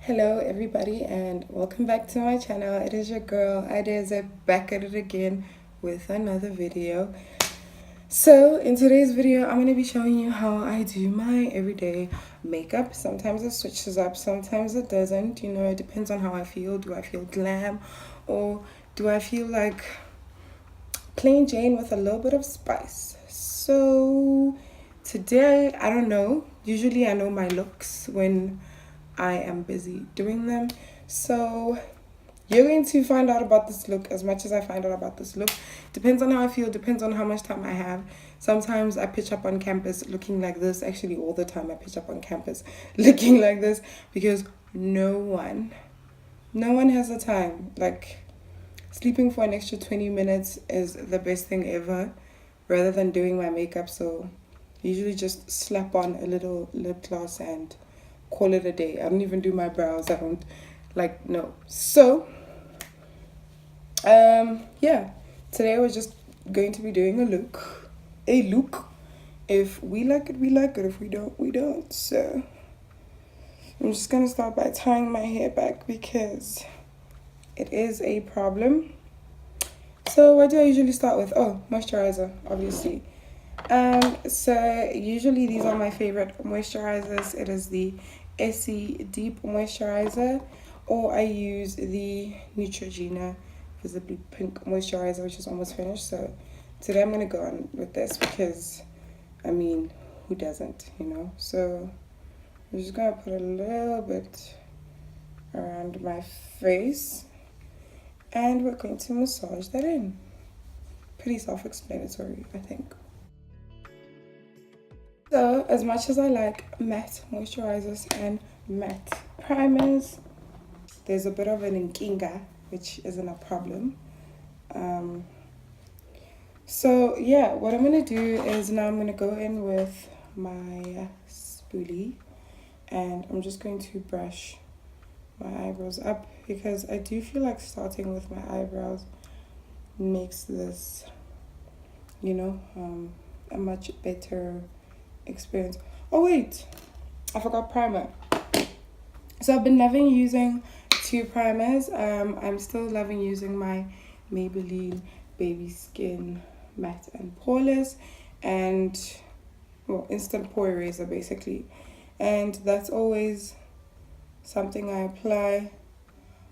Hello everybody and welcome back to my channel. It is your girl Ezeee back at it again with another video. So in today's video I'm going to be showing you how I do my everyday makeup. Sometimes it switches up, sometimes it doesn't, you know, it depends on how I feel. Do I feel glam or do I feel like plain Jane with a little bit of spice? So today, I don't know, usually I know my looks when I am busy doing them. So you're going to find out about this look as much as I find out about this look. Depends on how I feel, depends on how much time I have. Sometimes I pitch up on campus looking like this. Actually, all the time I pitch up on campus looking like this because no one has the time. Like, sleeping for an extra 20 minutes is the best thing ever rather than doing my makeup. So usually just slap on a little lip gloss and call it a day. I don't even do my brows. I don't no. So yeah, today we're just going to be doing a look. If we like it, we like it. If we don't, we don't. So I'm just gonna start by tying my hair back because it is a problem. So what do I usually start with? Oh, moisturizer, obviously. So usually these are my favorite moisturizers. It is the Ezeee Deep Moisturizer, or I use the Neutrogena Visibly Pink Moisturizer, which is almost finished. So today I'm gonna go on with this because, I mean, who doesn't, you know? So I'm just gonna put a little bit around my face, and we're going to massage that in. Pretty self-explanatory, I think. So, as much as I like matte moisturizers and matte primers, there's a bit of an inkinga, which isn't a problem. So yeah, what I'm gonna do is now I'm gonna go in with my spoolie, and I'm just going to brush my eyebrows up because I do feel like starting with my eyebrows makes this, you know, a much better experience. Oh wait, I forgot primer. So I've been loving using two primers. I'm still loving using my Maybelline Baby Skin Matte and Poreless, and well, instant pore eraser basically, and that's always something I apply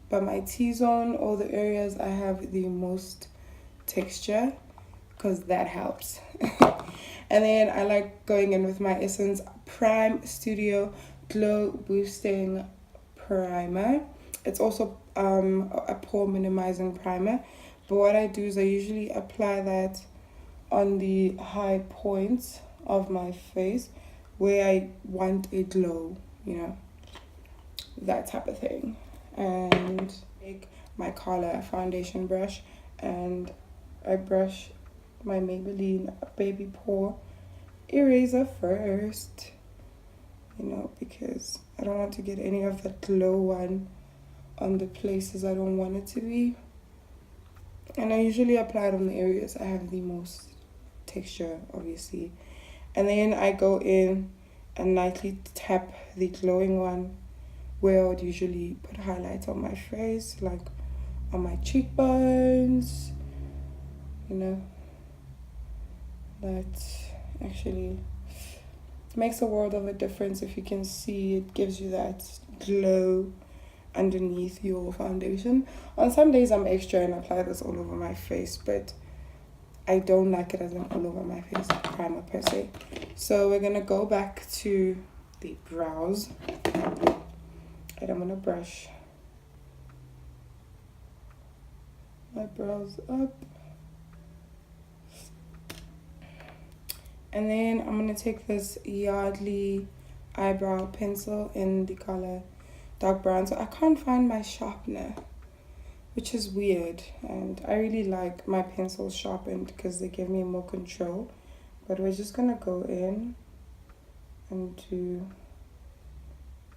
by my T-zone or the areas I have the most texture, because that helps. And then I like going in with my Essence Prime Studio Glow Boosting Primer. It's also a pore minimizing primer, but what I do is I usually apply that on the high points of my face where I want a glow, you know, that type of thing. And take my color foundation brush and I brush my Maybelline Baby Pore Eraser first, you know, because I don't want to get any of that glow on the places I don't want it to be. And I usually apply it on the areas I have the most texture, obviously. And then I go in and lightly tap the glowing one where I would usually put highlights on my face, like on my cheekbones, you know. That actually makes a world of a difference. If you can see, it gives you that glow underneath your foundation. On some days I'm extra and apply this all over my face, but I don't like it as an all over my face primer per se. So we're gonna go back to the brows, and I'm gonna brush my brows up. And then I'm going to take this Yardley eyebrow pencil in the color dark brown. So I can't find my sharpener, which is weird. And I really like my pencils sharpened because they give me more control. But we're just going to go in and do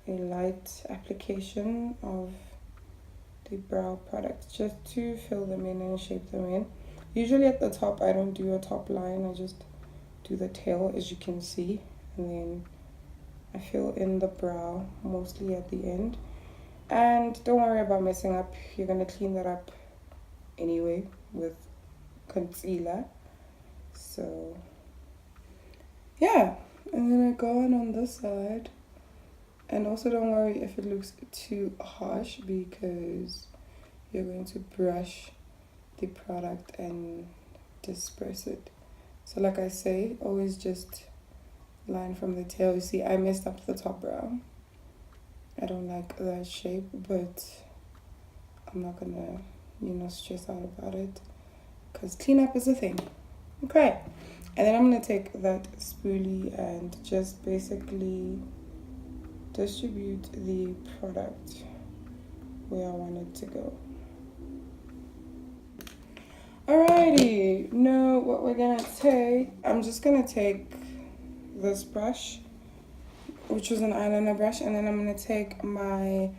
a light application of the brow product just to fill them in and shape them in. Usually at the top, I don't do a top line. I just do the tail, as you can see, and then I fill in the brow mostly at the end. And don't worry about messing up. You're going to clean that up anyway with concealer. So yeah, and then I go on this side. And also don't worry if it looks too harsh, because you're going to brush the product and disperse it. So like I say, always just line from the tail. You see, I messed up the top brow. I don't like that shape, but I'm not gonna, stress out about it, because cleanup is a thing. Okay, and then I'm gonna take that spoolie and just basically distribute the product where I want it to go. Alrighty, now what we're gonna take, I'm just gonna take this brush, which was an eyeliner brush, and then I'm gonna take my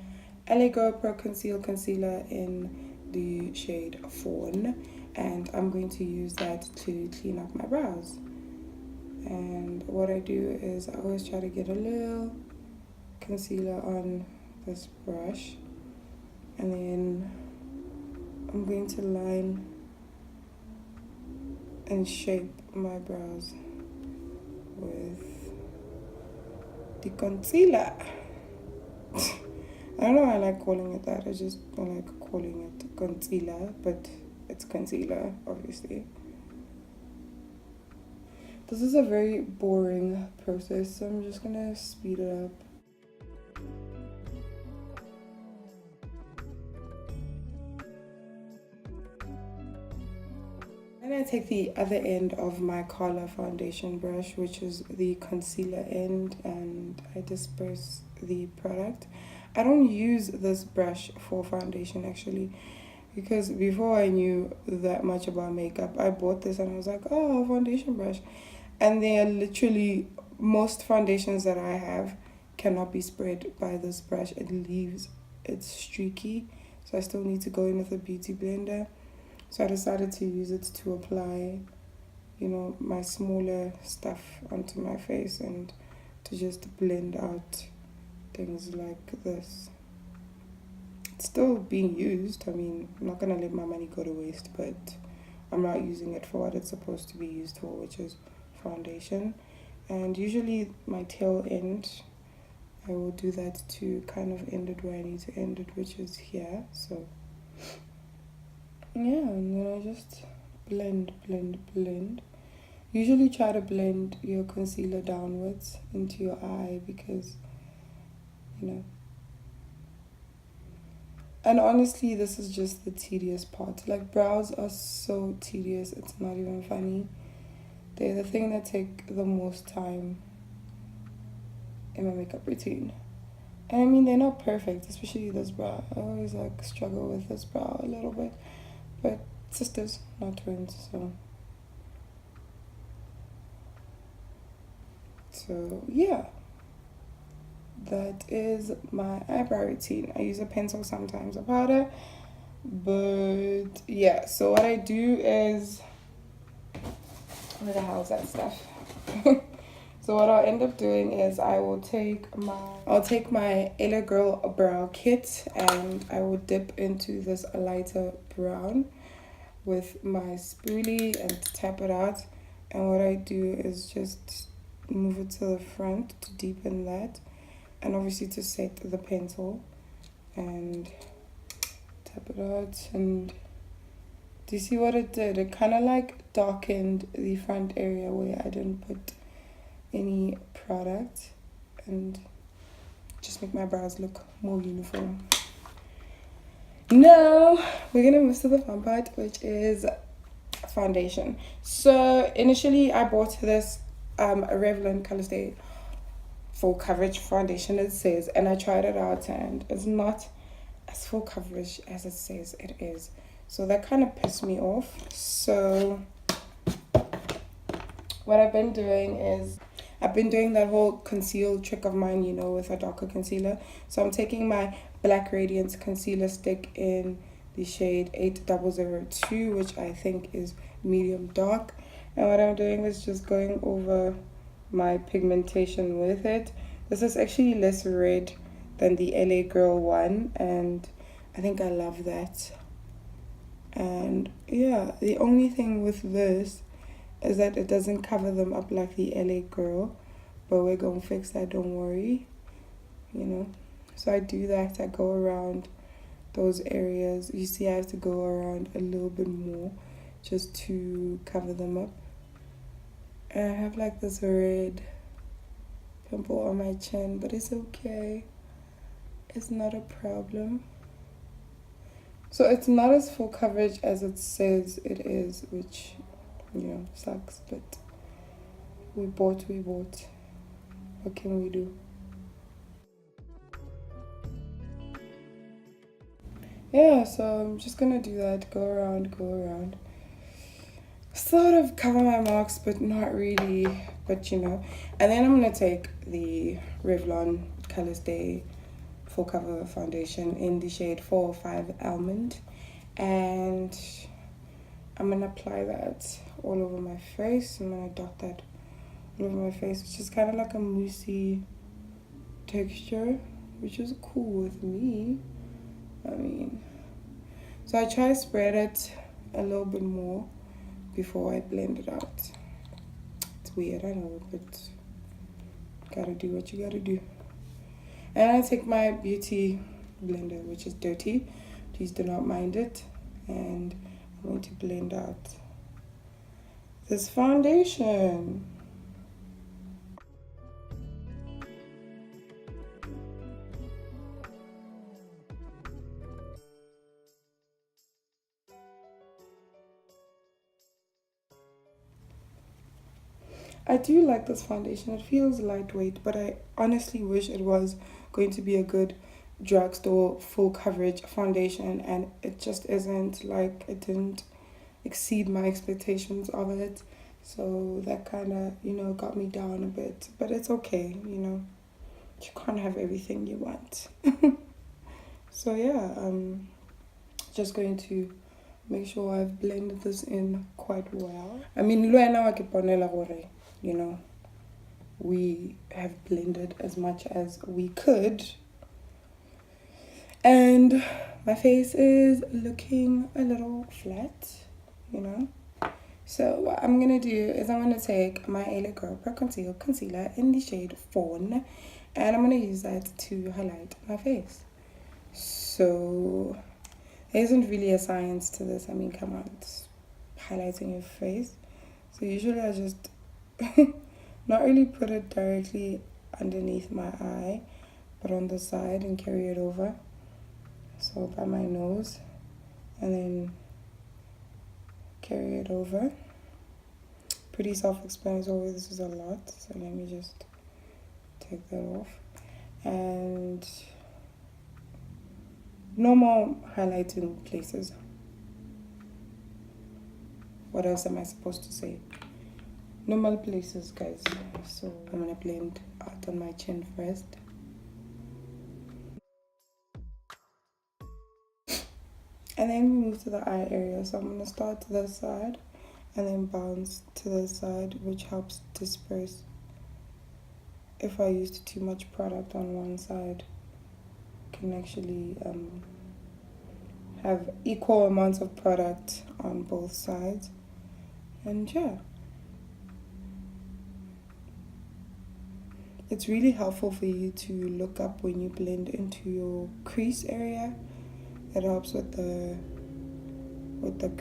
LA Girl Pro Conceal Concealer in the shade Fawn, and I'm going to use that to clean up my brows. And what I do is I always try to get a little concealer on this brush, and then I'm going to line and shape my brows with the concealer. I don't know why I like calling it that. I just don't like calling it concealer, but it's concealer, obviously. This is a very boring process, so I'm just gonna speed it up. Then I take the other end of my color foundation brush, which is the concealer end, and I disperse the product. I don't use this brush for foundation actually, because before I knew that much about makeup, I bought this and I was like, oh, foundation brush. And they are literally, most foundations that I have cannot be spread by this brush. It leaves, it's streaky, so I still need to go in with a beauty blender. So I decided to use it to apply, my smaller stuff onto my face and to just blend out things like this. It's still being used. I mean, I'm not gonna let my money go to waste, but I'm not using it for what it's supposed to be used for, which is foundation. And usually my tail end, I will do that to kind of end it where I need to end it, which is here. So yeah, and then I just blend. Usually try to blend your concealer downwards into your eye, because and honestly, this is just the tedious part. Like, brows are so tedious, it's not even funny. They're the thing that take the most time in my makeup routine. And I mean, they're not perfect, especially this brow. I always struggle with this brow a little bit, but sisters, not twins, so yeah, that is my eyebrow routine. I use a pencil, sometimes a powder, but yeah. So what I do is, where the hell is that stuff? So what I'll end up doing is I'll take my LA Girl brow kit, and I will dip into this lighter brown with my spoolie and tap it out. And what I do is just move it to the front to deepen that, and obviously to set the pencil, and tap it out. And do you see what it did? It kind of darkened the front area where I didn't put any product, and just make my brows look more uniform. Now we're gonna move to the fun part, which is foundation. So initially I bought this Revlon Color Stay full coverage foundation, it says, and I tried it out and it's not as full coverage as it says it is, so that kind of pissed me off. So what I've been doing is I've been doing that whole conceal trick of mine, with a darker concealer. So I'm taking my Black Radiance concealer stick in the shade 8002, which I think is medium dark. And what I'm doing is just going over my pigmentation with it. This is actually less red than the LA Girl one, and I think I love that. And yeah, the only thing with this is that it doesn't cover them up like the LA Girl, but we're gonna fix that, don't worry, you know. So I do that, I go around those areas. You see, I have to go around a little bit more just to cover them up. And I have like this red pimple on my chin, but it's okay. It's not a problem. So it's not as full coverage as it says it is, which, you know, sucks, but we bought. What can we do? Yeah, so I'm just gonna do that, go around. Sort of cover my marks, but not really, but you know. And then I'm gonna take the Revlon Color Stay Full Cover Foundation in the shade 405 Almond. And I'm gonna apply that all over my face. I'm gonna dot that all over my face, which is kind of like a moussey texture, which is cool with me. I mean, so I try to spread it a little bit more before I blend it out. It's weird, I know, but gotta do what you gotta do. And I take my beauty blender, which is dirty. Please do not mind it. And I'm going to blend out this foundation. I do like this foundation. It feels lightweight, but I honestly wish it was going to be a good drugstore full coverage foundation, and it just isn't. Like, it didn't exceed my expectations of it, so that kind of, you know, got me down a bit, but it's okay, you know, you can't have everything you want. So yeah, I'm just going to make sure I've blended this in quite well. I mean, you know, we have blended as much as we could, and my face is looking a little flat, you know. So what I'm gonna do is I'm gonna take my LA Girl Pro Concealer in the shade Fawn, and I'm gonna use that to highlight my face. So there isn't really a science to this. I mean, come on, it's highlighting your face. So usually I just not really put it directly underneath my eye, but on the side and carry it over. So by my nose, and then carry it over. Pretty self-explanatory. This is a lot, so let me just take that off. And no more highlighting places. What else am I supposed to say? Normal places, guys. So I'm gonna blend out on my chin first. And then we move to the eye area. So I'm gonna start to this side and then bounce to this side, which helps disperse if I used too much product on one side. Can actually have equal amounts of product on both sides. And yeah, it's really helpful for you to look up when you blend into your crease area. It helps with the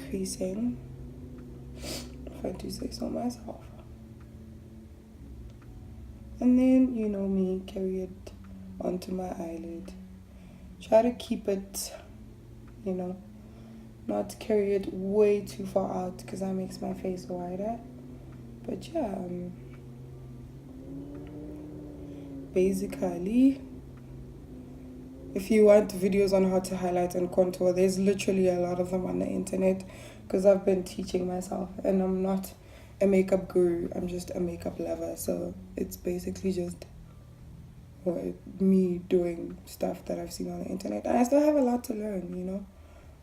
creasing, if I do say so myself. And then, you know me, carry it onto my eyelid. Try to keep it, you know, not carry it way too far out, because that makes my face wider. But yeah, basically, if you want videos on how to highlight and contour, there's literally a lot of them on the internet, because I've been teaching myself, and I'm not a makeup guru, I'm just a makeup lover. So it's basically just me doing stuff that I've seen on the internet, and I still have a lot to learn, you know.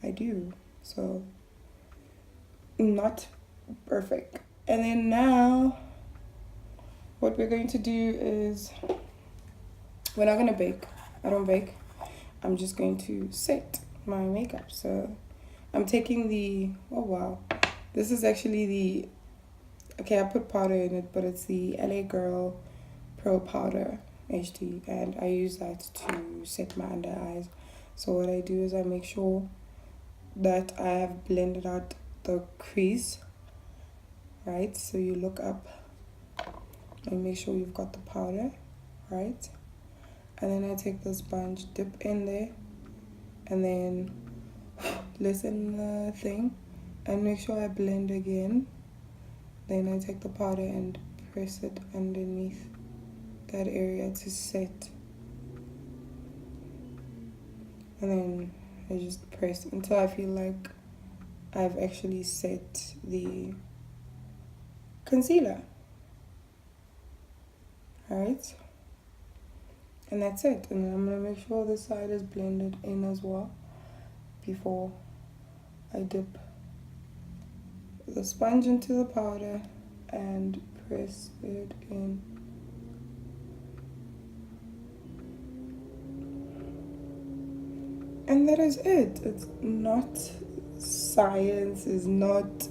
I do. So not perfect. And then now what we're going to do is, we're not going to bake, I don't bake. I'm just going to set my makeup. So I'm taking the, oh wow, this is actually the, okay, I put powder in it, but it's the LA Girl Pro Powder HD, and I use that to set my under eyes. So what I do is I make sure that I have blended out the crease, right? So you look up and make sure you've got the powder, right? And then I take the sponge, dip in there, and then listen the thing, and make sure I blend again. Then I take the powder and press it underneath that area to set. And then I just press until I feel like I've actually set the concealer. Alright? And that's it. And then I'm going to make sure this side is blended in as well before I dip the sponge into the powder and press it in. And that is it. It's not science, it's not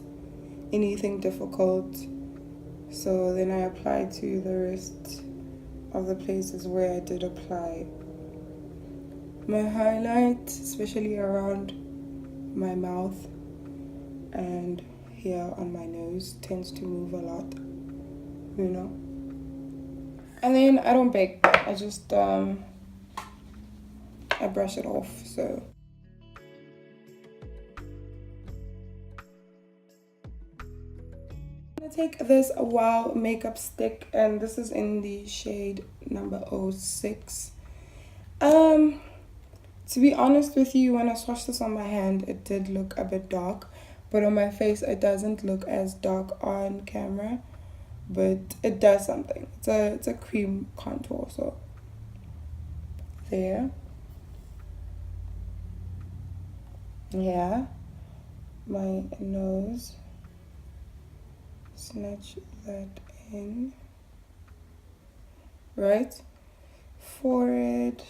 anything difficult. So then I apply to the rest of the places where I did apply my highlight, especially around my mouth and here on my nose. Tends to move a lot, you know. And then I don't bake. I just I brush it off. So I'm gonna take this Wow makeup stick, and this is in the shade number 06. To be honest with you, when I swatched this on my hand, it did look a bit dark, but on my face it doesn't look as dark on camera, but it does something. It's a cream contour. So there, yeah, my nose, snatch that in, right? Forehead,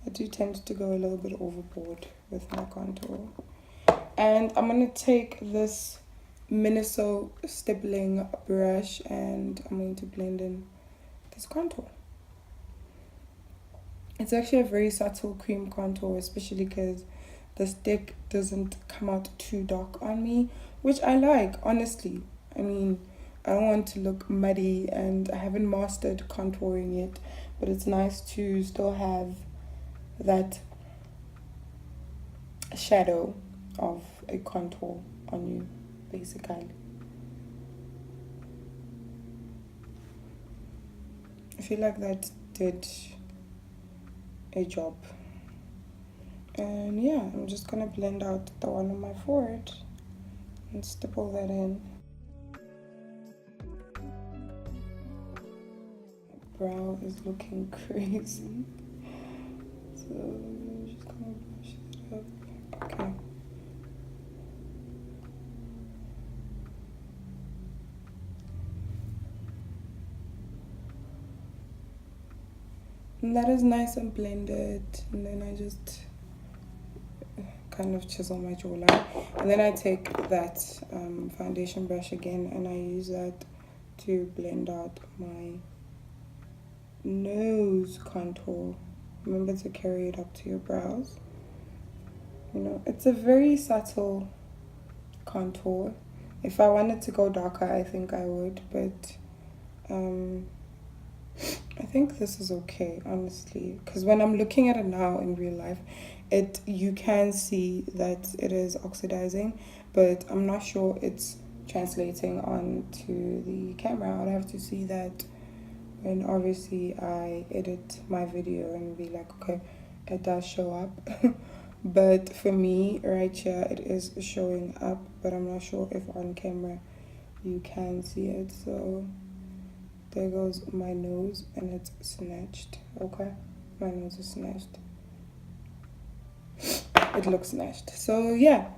I do tend to go a little bit overboard with my contour. And I'm going to take this Miniso stippling brush and I'm going to blend in this contour. It's actually a very subtle cream contour, especially because the stick doesn't come out too dark on me, which I like, honestly. I mean, I don't want to look muddy and I haven't mastered contouring yet, but it's nice to still have that shadow of a contour on you, basically. I feel like that did a job. And yeah, I'm just gonna blend out the one on my forehead and stipple that in. Brow is looking crazy, so I'm just gonna brush it up. Okay. And that is nice and blended, and then I just kind of chisel my jawline, and then I take that foundation brush again and I use that to blend out my nose contour. Remember to carry it up to your brows. You know, it's a very subtle contour. If I wanted to go darker, I think I would, but I think this is okay, honestly, because when I'm looking at it now in real life, you can see that it is oxidizing, but I'm not sure it's translating onto the camera. I'd have to see that when obviously I edit my video and be like, okay, it does show up. But for me right here, it is showing up, but I'm not sure if on camera you can see it. So there goes my nose, and it's snatched. Okay, my nose is snatched. It looks snatched. So yeah.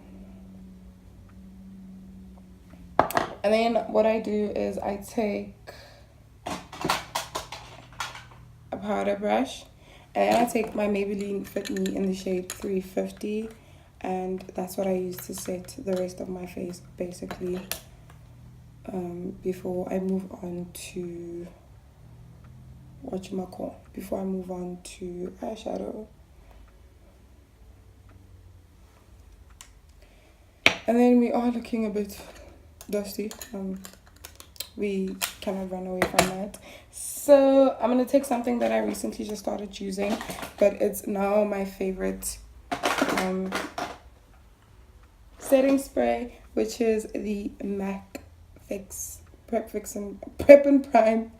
And then what I do is I take a powder brush And I take my Maybelline Fit Me in the shade 350, and that's what I use to set the rest of my face basically, before I move on to before I move on to eyeshadow. And then we are looking a bit dusty. We cannot run away from that. So I'm gonna take something that I recently just started using, but it's now my favorite setting spray, which is the MAC Fix Prep and Prime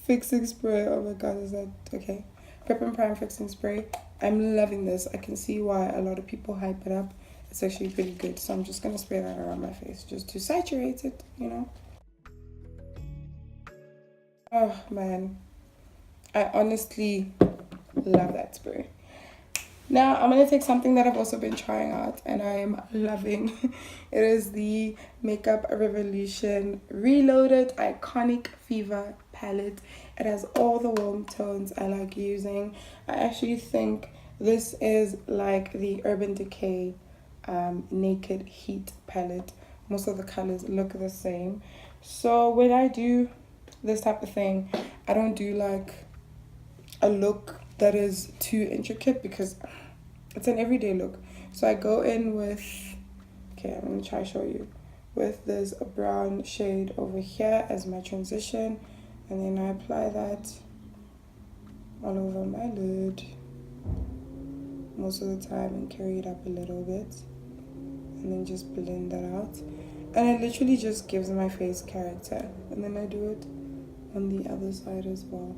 fixing spray. Oh my god, is that okay? Prep and Prime fixing spray. I'm loving this. I can see why a lot of people hype it up. It's actually pretty good. So I'm just gonna spray that around my face just to saturate it, you know. Oh man, I honestly love that spray. Now I'm gonna take something that I've also been trying out and I am loving. It is the Makeup Revolution Reloaded Iconic Fever palette. It has all the warm tones I like using. I actually think this is like the Urban Decay Naked Heat palette. Most of the colors look the same. So when I do this type of thing, I don't do like a look that is too intricate because it's an everyday look. So I go in with, okay, I'm gonna try to show you, with this brown shade over here as my transition, and then I apply that all over my lid most of the time and carry it up a little bit, and then just blend that out. And it literally just gives my face character. And then I do it on the other side as well.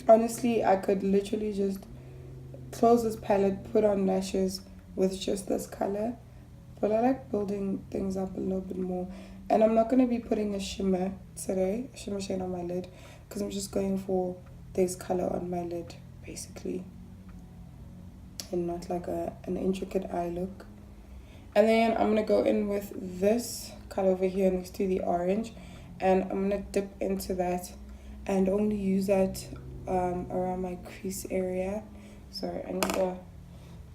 Honestly, I could literally just close this palette, put on lashes with just this color, but I like building things up a little bit more. And I'm not going to be putting a shimmer today, a shimmer shade on my lid, because I'm just going for this color on my lid basically, and not like an intricate eye look. And then I'm going to go in with this color over here next to the orange, and I'm going to dip into that and only use that around my crease area. Sorry, I need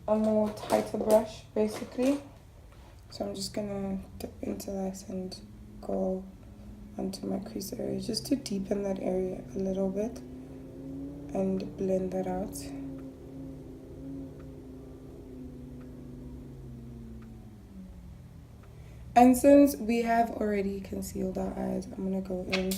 a more tighter brush basically. So I'm just gonna dip into that and go onto my crease area just to deepen that area a little bit and blend that out. And since we have already concealed our eyes, I'm gonna go in,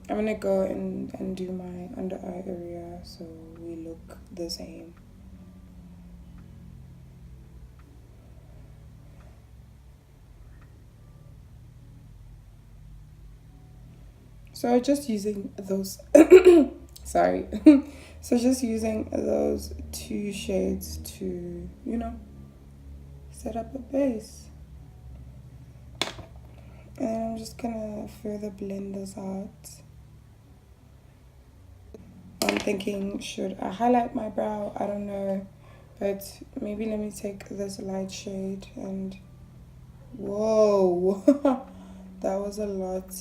I'm gonna go in and do my under eye area so we look the same. So just using those, sorry. So just using those two shades to, you know, set up a base. And I'm just gonna further blend this out. I'm thinking, should I highlight my brow? I don't know, but maybe let me take this light shade and, whoa, that was a lot.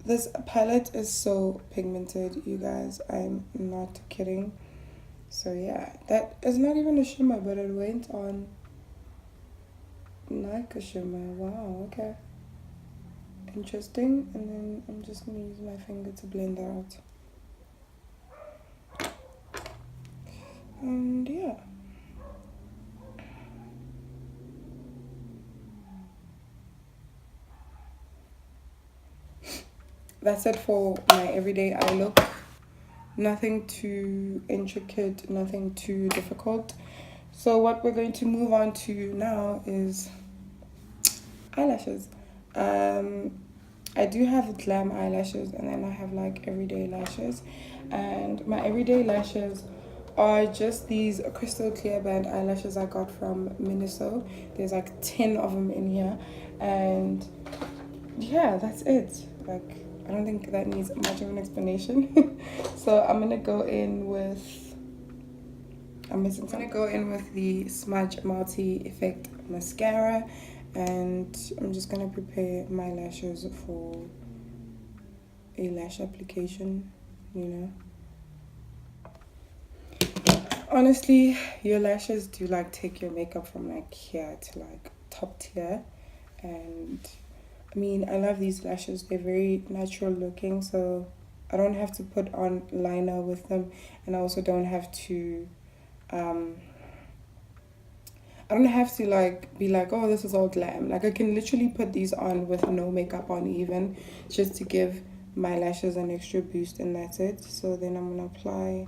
This palette is so pigmented, you guys, I'm not kidding. So yeah, that is not even a shimmer, but it went on like a shimmer. Wow, okay. Interesting. And then I'm just gonna use my finger to blend that out. And yeah. That's it for my everyday eye look. Nothing too intricate, nothing too difficult. So what we're going to move on to now is eyelashes. I do have glam eyelashes and then I have like everyday lashes. And my everyday lashes are just these crystal clear band eyelashes I got from Miniso. There's like 10 of them in here. And yeah, that's it. Like, I don't think that needs much of an explanation. So I'm gonna go in with, I'm gonna go in with the Smudge Multi Effect Mascara, and I'm just gonna prepare my lashes for a lash application, you know. Honestly, your lashes do like take your makeup from like here to like top tier. And I mean, I love these lashes. They're very natural looking, so I don't have to put on liner with them, and I also don't have to um I don't have to like be like, oh, this is all glam. Like I can literally put these on with no makeup on, even just to give my lashes an extra boost, and that's it. So then I'm gonna apply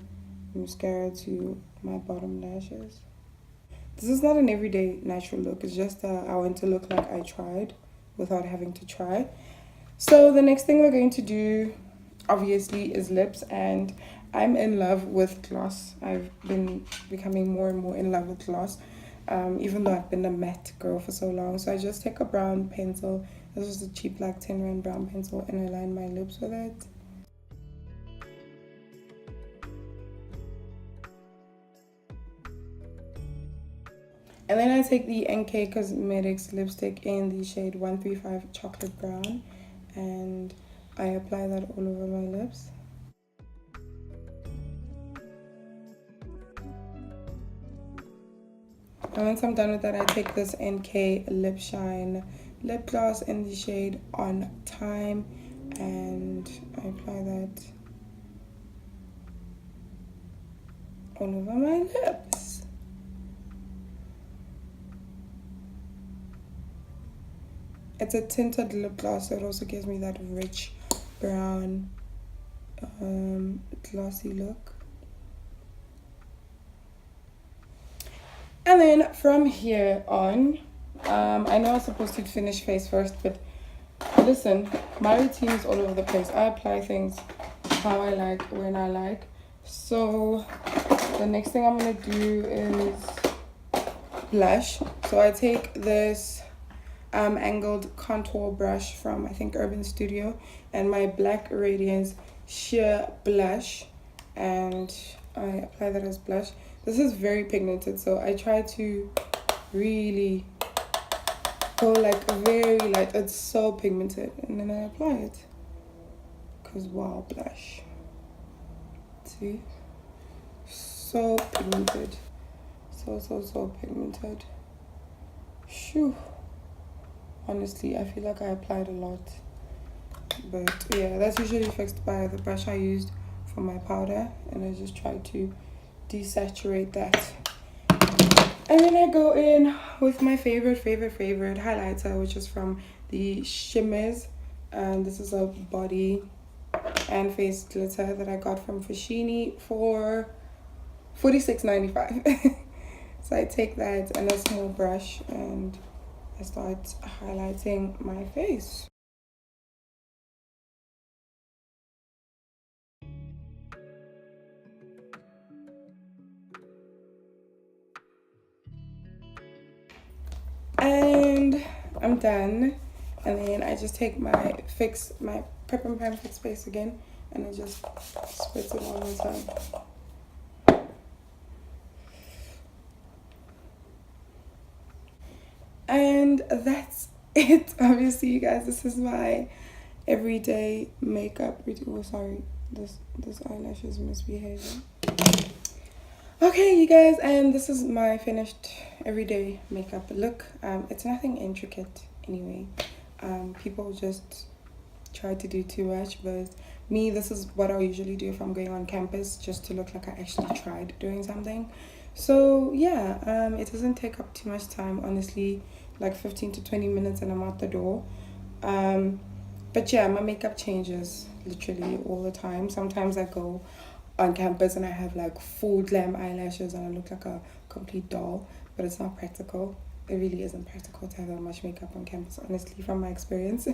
mascara to my bottom lashes. This is not an everyday natural look. It's just I want to look like I tried without having to try. So the next thing we're going to do, obviously, is lips, and I'm in love with gloss. I've been becoming more and more in love with gloss, even though I've been a matte girl for so long. So I just take a brown pencil. This is a cheap like 10 rand brown pencil, and I line my lips with it. And then I take the NK Cosmetics lipstick in the shade 135 Chocolate Brown, and I apply that all over my lips. And once I'm done with that, I take this NK Lip Shine lip gloss in the shade On Time, and I apply that all over my lips. It's a tinted lip gloss, so it also gives me that rich brown glossy look. And then from here on, I know I'm supposed to finish face first, but listen, my routine is all over the place. I apply things how I like, when I like. So the next thing I'm gonna do is blush. So I take this angled contour brush from, I think, Urban Studio, and my Black Radiance sheer blush, and I apply that as blush. This is very pigmented, so I try to really go like very light. It's so pigmented, and then I apply it, because wow, blush, see, so pigmented, so pigmented. Shoo. Honestly, I feel like I applied a lot, but yeah, that's usually fixed by the brush I used for my powder, and I just try to desaturate that. And then I go in with my favorite highlighter, which is from the Shimmers, and this is a body and face glitter that I got from Foschini for $46.95. So I take that and a small brush, and I start highlighting my face. And I'm done. And then I just take my Prep and Prime Fix Base again, and I just spritz it one more time. And that's it. Obviously, you guys, this is my everyday makeup routine. Oh, sorry, this eyelash is misbehaving. Okay, you guys, and this is my finished everyday makeup look. It's nothing intricate anyway. People just try to do too much, but me, this is what I usually do if I'm going on campus, just to look like I actually tried doing something. So yeah, it doesn't take up too much time, honestly, like 15 to 20 minutes and I'm out the door. But yeah, my makeup changes literally all the time. Sometimes I go on campus and I have like full glam eyelashes and I look like a complete doll, but it's not practical. It really isn't practical to have that much makeup on campus, honestly, from my experience.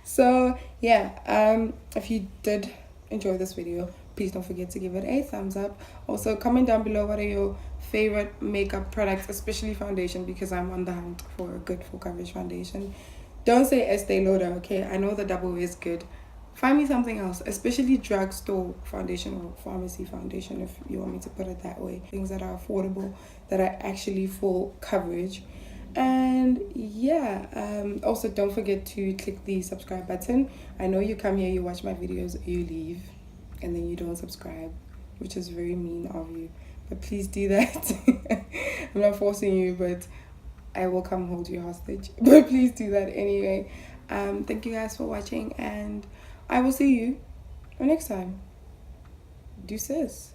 So yeah, if you did enjoy this video, please don't forget to give it a thumbs up. Also, comment down below what are your favorite makeup products, especially foundation, because I'm on the hunt for a good full coverage foundation. Don't say Estee Lauder, okay? I know the double is good. Find me something else, especially drugstore foundation or pharmacy foundation, if you want me to put it that way. Things that are affordable, that are actually full coverage. And yeah, also don't forget to click the subscribe button. I know you come here, you watch my videos, you leave, and then you don't subscribe, which is very mean of you. But please do that. I'm not forcing you, but I will come hold you hostage. But please do that anyway. Thank you guys for watching, and I will see you next time. Deuces.